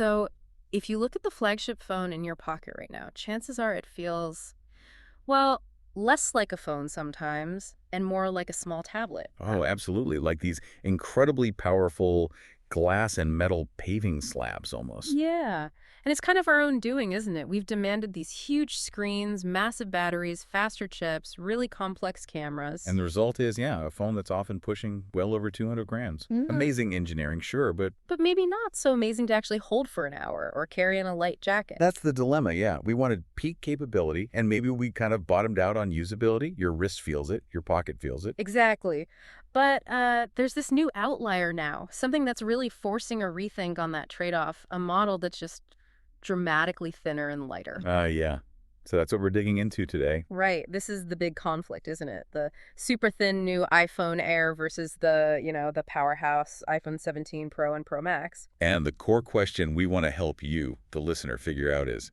So, if you look at the flagship phone in your pocket right now, chances are it feels, well, less like a phone sometimes and more like a small tablet. Oh, absolutely. Like these incredibly powerful glass and metal paving slabs almost. Yeah. And it's kind of our own doing, isn't it? We've demanded these huge screens, massive batteries, faster chips, really complex cameras. And the result is, yeah, a phone that's often pushing well over 200 grams. Mm. Amazing engineering, sure, but But maybe not so amazing to actually hold for an hour or carry in a light jacket. that's the dilemma, yeah. We wanted peak capability, and maybe we kind of bottomed out on usability. Your wrist feels it, your pocket feels it. Exactly. But there's this new outlier now, something that's really forcing a rethink on that trade-off, a model that's just dramatically thinner and lighter. Yeah. So that's what we're digging into today. Right. This is the big conflict, isn't it? The super thin new iPhone Air versus the powerhouse iPhone 17 Pro and Pro Max. And the core question we want to help you, the listener, figure out is,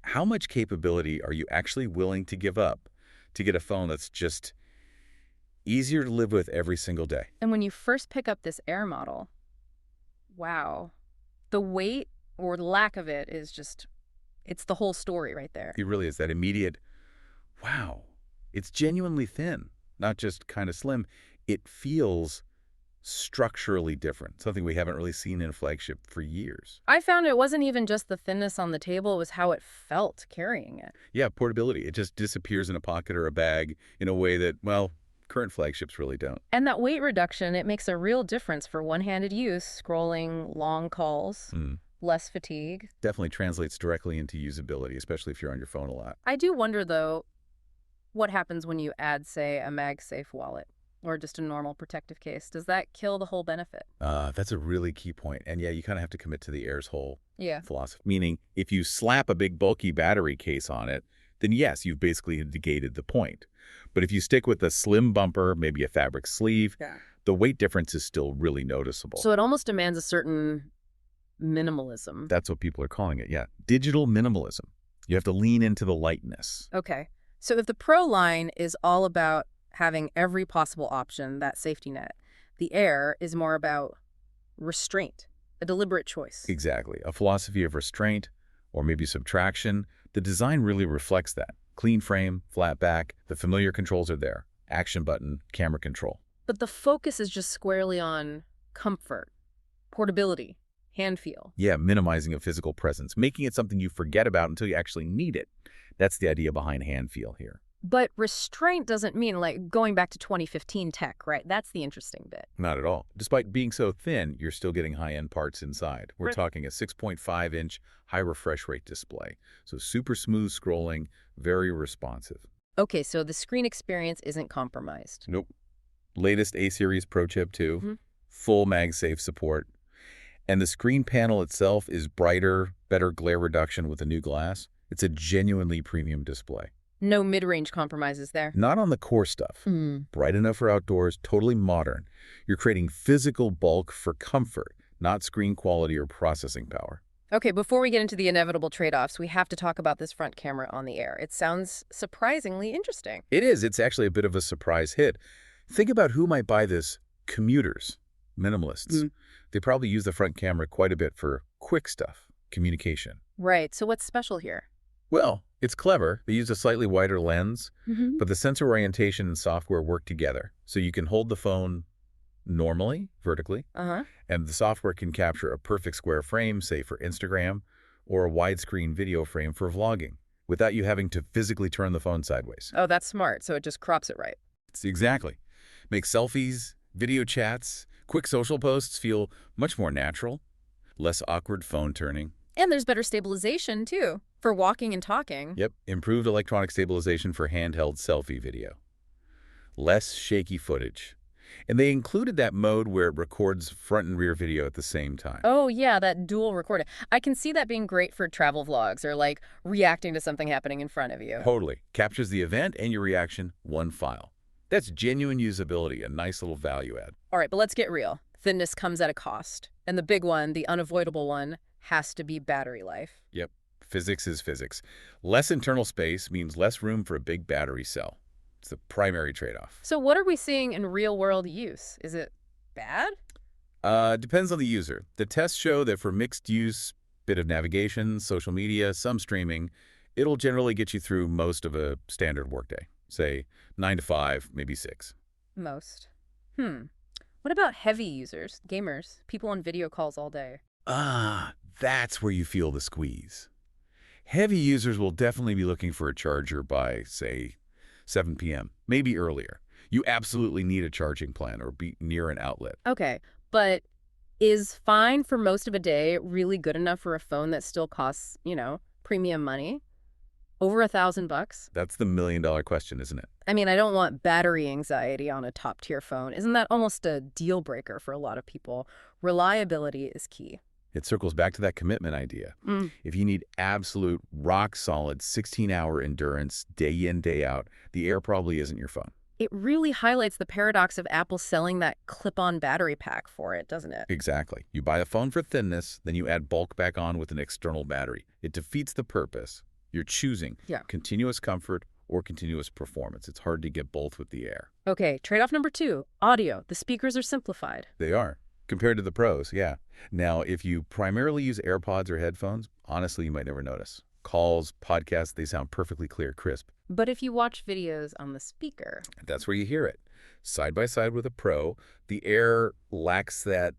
how much capability are you actually willing to give up to get a phone that's just easier to live with every single day? And when you first pick up this Air model, wow, the weight or lack of it is just, it's the whole story right there. It really is that immediate, wow, it's genuinely thin, not just kind of slim. It feels structurally different, something we haven't really seen in a flagship for years. I found it wasn't even just the thinness on the table, it was how it felt carrying it. Yeah, portability. It just disappears in a pocket or a bag in a way that, well, current flagships really don't. And that weight reduction, it makes a real difference for one-handed use, scrolling long calls, less fatigue. Definitely translates directly into usability, especially if you're on your phone a lot. I do wonder, though, what happens when you add, say, a MagSafe wallet or just a normal protective case? Does that kill the whole benefit? That's a really key point. And yeah, you kind of have to commit to the Air's whole Yeah. philosophy. Meaning, if you slap a big bulky battery case on it, then yes, you've basically negated the point. But if you stick with a slim bumper, maybe a fabric sleeve, the weight difference is still really noticeable. So it almost demands a certain minimalism. That's what people are calling it, yeah. Digital minimalism. You have to lean into the lightness. Okay. So if the Pro line is all about having every possible option, that safety net, the Air is more about restraint, a deliberate choice. Exactly. A philosophy of restraint or maybe subtraction. The design really reflects that. Clean frame, flat back, the familiar controls are there. Action button, camera control. But the focus is just squarely on comfort, portability, hand feel. Yeah, minimizing a physical presence, making it something you forget about until you actually need it. That's the idea behind hand feel here. But restraint doesn't mean like going back to 2015 tech, right? That's the interesting bit. Not at all. Despite being so thin, you're still getting high-end parts inside. We're Right. talking a 6.5-inch high refresh rate display. So super smooth scrolling, very responsive. Okay, so the screen experience isn't compromised. Nope. Latest A-series Pro chip too. Full MagSafe support. And the screen panel itself is brighter, better glare reduction with the new glass. It's a genuinely premium display. No mid-range compromises there. Not on the core stuff. Bright enough for outdoors, totally modern. You're creating physical bulk for comfort, not screen quality or processing power. Okay, before we get into the inevitable trade-offs, we have to talk about this front camera on the Air. It sounds surprisingly interesting. It is. It's actually a bit of a surprise hit. Think about who might buy this. Commuters, minimalists. They probably use the front camera quite a bit for quick stuff, communication. Right, so what's special here? Well, it's clever. They use a slightly wider lens, but the sensor orientation and software work together. So you can hold the phone normally, vertically, and the software can capture a perfect square frame, say for Instagram, or a widescreen video frame for vlogging, without you having to physically turn the phone sideways. Oh, that's smart, so it just crops it right. Exactly. Makes selfies, video chats, quick social posts feel much more natural, less awkward phone turning. And there's better stabilization, too, for walking and talking. Yep, improved electronic stabilization for handheld selfie video. Less shaky footage. And they included that mode where it records front and rear video at the same time. Oh, yeah, that dual recording. I can see that being great for travel vlogs or, like, reacting to something happening in front of you. Totally. Captures the event and your reaction, one file. That's genuine usability, a nice little value add. All right, but let's get real. Thinness comes at a cost. And the big one, the unavoidable one, has to be battery life. Yep. Physics is physics. Less internal space means less room for a big battery cell. It's the primary trade-off. So what are we seeing in real-world use? Is it bad? Depends on the user. The tests show that for mixed use, bit of navigation, social media, some streaming, it'll generally get you through most of a standard workday. Say 9 to 5, maybe 6. Most. What about heavy users, gamers, people on video calls all day? That's where you feel the squeeze. Heavy users will definitely be looking for a charger by, say, 7 p.m., maybe earlier. You absolutely need a charging plan or be near an outlet. Okay, but is fine for most of a day really good enough for a phone that still costs, premium money? Over $1,000? That's the million-dollar question, isn't it? I mean, I don't want battery anxiety on a top-tier phone. Isn't that almost a deal breaker for a lot of people? Reliability is key. It circles back to that commitment idea. If you need absolute, rock-solid, 16-hour endurance, day in, day out, the Air probably isn't your phone. It really highlights the paradox of Apple selling that clip-on battery pack for it, doesn't it? Exactly. You buy a phone for thinness, then you add bulk back on with an external battery. It defeats the purpose. You're choosing continuous comfort or continuous performance. It's hard to get both with the Air. Okay, trade-off number 2, audio. The speakers are simplified. They are, compared to the Pros, yeah. Now, if you primarily use AirPods or headphones, honestly, you might never notice. Calls, podcasts, they sound perfectly clear, crisp. But if you watch videos on the speaker... That's where you hear it. Side by side with a Pro, the Air lacks that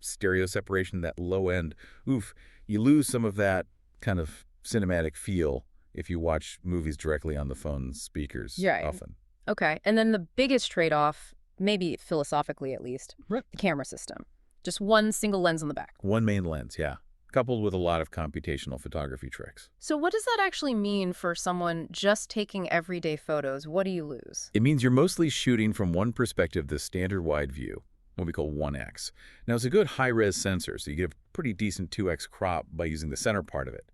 stereo separation, that low end. You lose some of that kind of cinematic feel if you watch movies directly on the phone's speakers often. Okay, and then the biggest trade-off, maybe philosophically at least, the camera system. Just one single lens on the back. One main lens, yeah, coupled with a lot of computational photography tricks. So what does that actually mean for someone just taking everyday photos? What do you lose? It means you're mostly shooting from one perspective, the standard wide view, what we call 1x. Now, it's a good high-res sensor, so you get a pretty decent 2x crop by using the center part of it.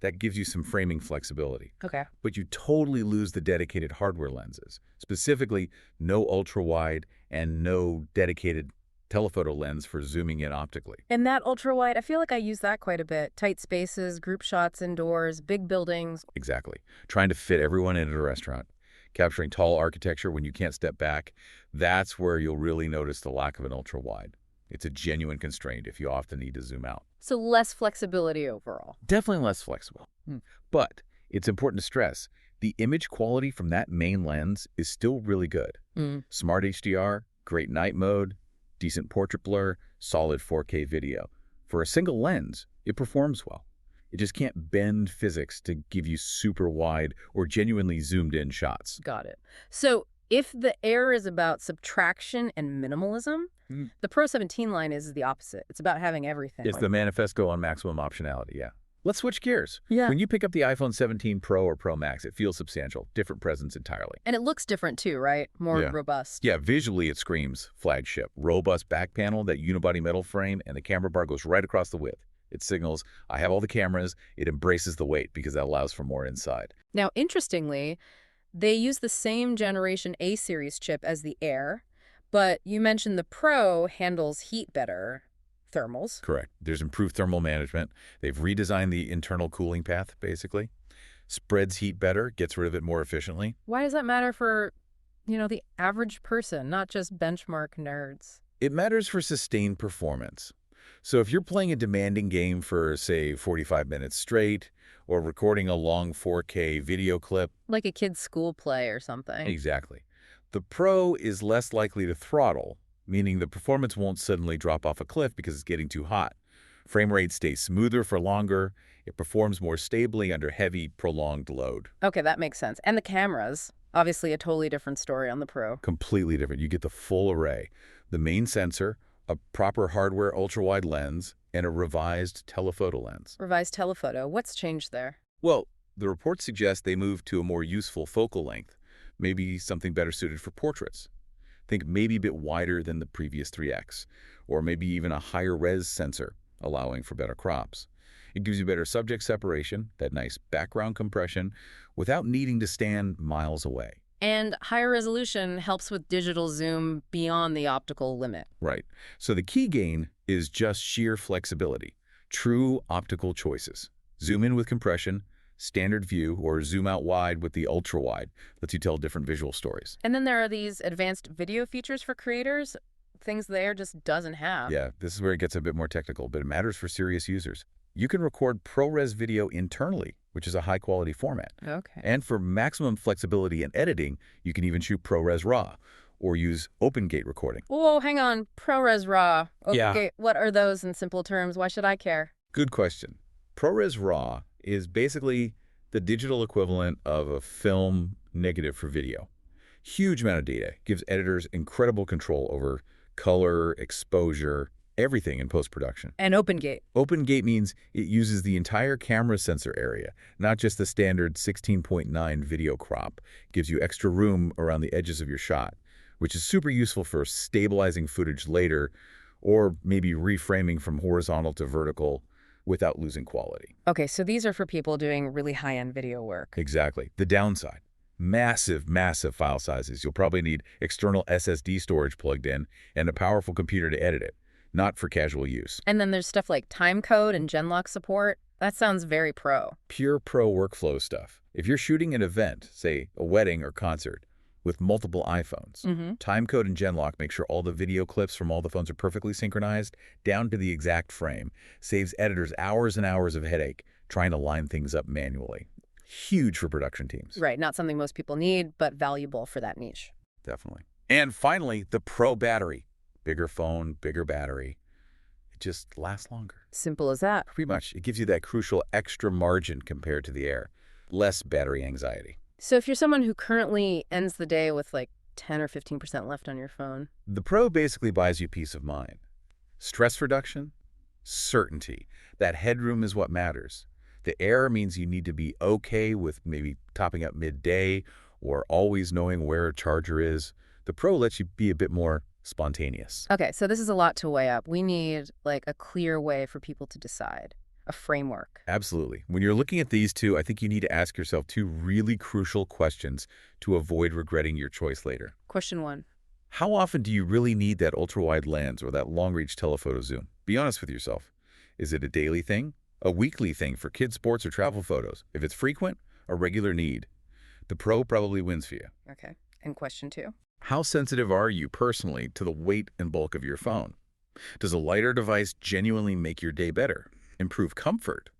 That gives you some framing flexibility. Okay. But you totally lose the dedicated hardware lenses, specifically no ultra-wide and no dedicated telephoto lens for zooming in optically. And that ultra-wide, I feel like I use that quite a bit. Tight spaces, group shots indoors, big buildings. Exactly. Trying to fit everyone in at a restaurant. Capturing tall architecture when you can't step back, that's where you'll really notice the lack of an ultra-wide. It's a genuine constraint if you often need to zoom out. So less flexibility overall. Definitely less flexible. But it's important to stress, the image quality from that main lens is still really good. Smart HDR, great night mode, decent portrait blur, solid 4K video. For a single lens, it performs well. It just can't bend physics to give you super wide or genuinely zoomed in shots. Got it. So if the Air is about subtraction and minimalism, the Pro 17 line is the opposite. It's about having everything. It's the manifesto on maximum optionality, yeah. Let's switch gears. Yeah. When you pick up the iPhone 17 Pro or Pro Max, it feels substantial, different presence entirely. And it looks different too, right? More robust. Yeah, visually it screams flagship. Robust back panel, that unibody metal frame, and the camera bar goes right across the width. It signals, I have all the cameras. It embraces the weight because that allows for more inside. Now, interestingly, they use the same generation A series chip as the Air, but you mentioned the Pro handles heat better. Thermals. Correct. There's improved thermal management. They've redesigned the internal cooling path, basically. Spreads heat better, gets rid of it more efficiently. Why does that matter for, the average person, not just benchmark nerds? It matters for sustained performance. So if you're playing a demanding game for, say, 45 minutes straight, or recording a long 4K video clip. Like a kid's school play or something. Exactly. The Pro is less likely to throttle, meaning the performance won't suddenly drop off a cliff because it's getting too hot. Frame rate stays smoother for longer. It performs more stably under heavy, prolonged load. Okay, that makes sense. And the cameras, obviously a totally different story on the Pro. Completely different. You get the full array. The main sensor, a proper hardware ultra-wide lens, and a revised telephoto lens. Revised telephoto. What's changed there? Well, the reports suggest they moved to a more useful focal length, maybe something better suited for portraits. Think maybe a bit wider than the previous 3X, or maybe even a higher res sensor, allowing for better crops. It gives you better subject separation, that nice background compression, without needing to stand miles away. And higher resolution helps with digital zoom beyond the optical limit. Right. So the key gain is just sheer flexibility, true optical choices. Zoom in with compression, standard view, or zoom out wide with the ultra-wide. Lets you tell different visual stories. And then there are these advanced video features for creators. things the Air just doesn't have. Yeah, this is where it gets a bit more technical, but it matters for serious users. You can record ProRes video internally, which is a high-quality format. Okay. And for maximum flexibility in editing, you can even shoot ProRes RAW or use OpenGate recording. Whoa, hang on. ProRes RAW. Okay, Yeah. what are those in simple terms? Why should I care? Good question. ProRes RAW is basically the digital equivalent of a film negative for video. Huge amount of data, gives editors incredible control over color, exposure, everything in post-production. And OpenGate. OpenGate means it uses the entire camera sensor area, not just the standard 16:9 video crop. Gives you extra room around the edges of your shot, which is super useful for stabilizing footage later or maybe reframing from horizontal to vertical without losing quality. Okay, so these are for people doing really high-end video work. Exactly. The downside, massive, massive file sizes. You'll probably need external SSD storage plugged in and a powerful computer to edit it, not for casual use. And then there's stuff like timecode and genlock support. That sounds very pro. Pure pro workflow stuff. If you're shooting an event, say a wedding or concert, with multiple iPhones, timecode and genlock make sure all the video clips from all the phones are perfectly synchronized down to the exact frame. Saves editors hours and hours of headache trying to line things up manually. Huge for production teams. Right, not something most people need, but valuable for that niche. Definitely. And finally, the Pro battery. Bigger phone, bigger battery. It just lasts longer. Simple as that. Pretty much. It gives you that crucial extra margin compared to the Air. Less battery anxiety. So if you're someone who currently ends the day with like 10 or 15% left on your phone. The Pro basically buys you peace of mind. Stress reduction, certainty. That headroom is what matters. The Air means you need to be okay with maybe topping up midday or always knowing where a charger is. The Pro lets you be a bit more spontaneous. Okay, so this is a lot to weigh up. We need like a clear way for people to decide. A framework. Absolutely. When you're looking at these two, I think you need to ask yourself two really crucial questions to avoid regretting your choice later. Question 1. How often do you really need that ultra-wide lens or that long-reach telephoto zoom? Be honest with yourself. Is it a daily thing? A weekly thing for kids' sports or travel photos? If it's frequent, a regular need. The Pro probably wins for you. Okay. And question 2. How sensitive are you personally to the weight and bulk of your phone? Does a lighter device genuinely make your day better? Improve comfort?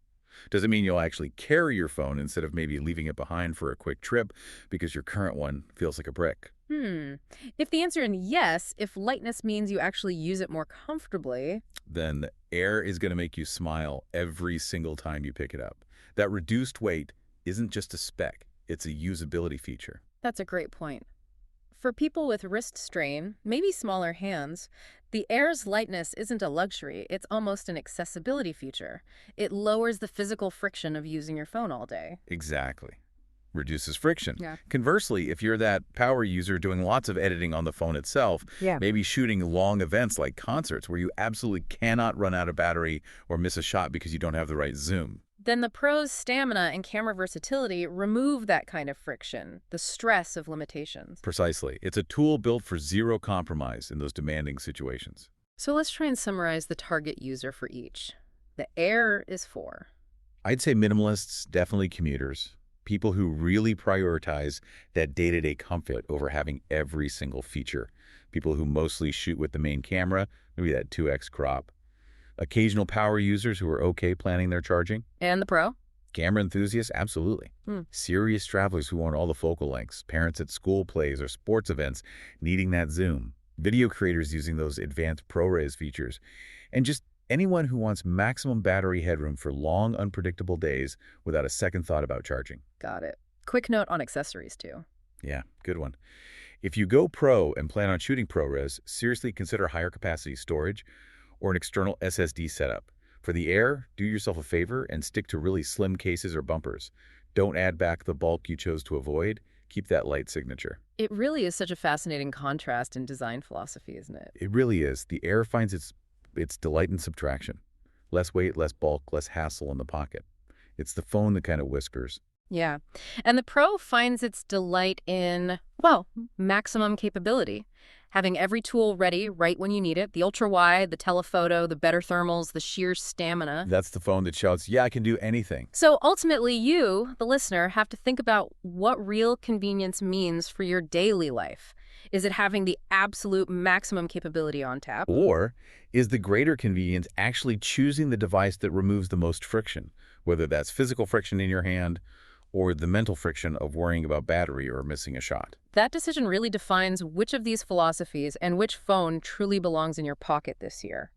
Does it mean you'll actually carry your phone instead of maybe leaving it behind for a quick trip because your current one feels like a brick? If the answer is yes, if lightness means you actually use it more comfortably, then the Air is going to make you smile every single time you pick it up. That reduced weight isn't just a spec, it's a usability feature. That's a great point. For people with wrist strain, maybe smaller hands, the Air's lightness isn't a luxury, it's almost an accessibility feature. It lowers the physical friction of using your phone all day. Exactly. Reduces friction. Yeah. Conversely, if you're that power user doing lots of editing on the phone itself, maybe shooting long events like concerts where you absolutely cannot run out of battery or miss a shot because you don't have the right zoom, then the Pro's stamina and camera versatility remove that kind of friction, the stress of limitations. Precisely. It's a tool built for zero compromise in those demanding situations. So let's try and summarize the target user for each. The Air is for? I'd say minimalists, definitely commuters, people who really prioritize that day-to-day comfort over having every single feature, people who mostly shoot with the main camera, maybe that 2x crop. Occasional power users who are okay planning their charging. And the Pro? Camera enthusiasts, absolutely. Serious travelers who want all the focal lengths, parents at school plays or sports events needing that zoom, video creators using those advanced ProRes features, and just anyone who wants maximum battery headroom for long, unpredictable days without a second thought about charging. Got it. Quick note on accessories, too. Yeah, good one. If you go Pro and plan on shooting ProRes, seriously consider higher capacity storage or an external SSD setup. For the Air, do yourself a favor and stick to really slim cases or bumpers. Don't add back the bulk you chose to avoid. Keep that light signature. It really is such a fascinating contrast in design philosophy, isn't it? It really is. The Air finds its delight in subtraction. Less weight, less bulk, less hassle in the pocket. It's the phone that kind of whispers. Yeah. And the Pro finds its delight in, well, maximum capability. Having every tool ready right when you need it, the ultra-wide, the telephoto, the better thermals, the sheer stamina. That's the phone that shouts, yeah, I can do anything. So ultimately you, the listener, have to think about what real convenience means for your daily life. Is it having the absolute maximum capability on tap? Or is the greater convenience actually choosing the device that removes the most friction, whether that's physical friction in your hand or the mental friction of worrying about battery or missing a shot? That decision really defines which of these philosophies and which phone truly belongs in your pocket this year.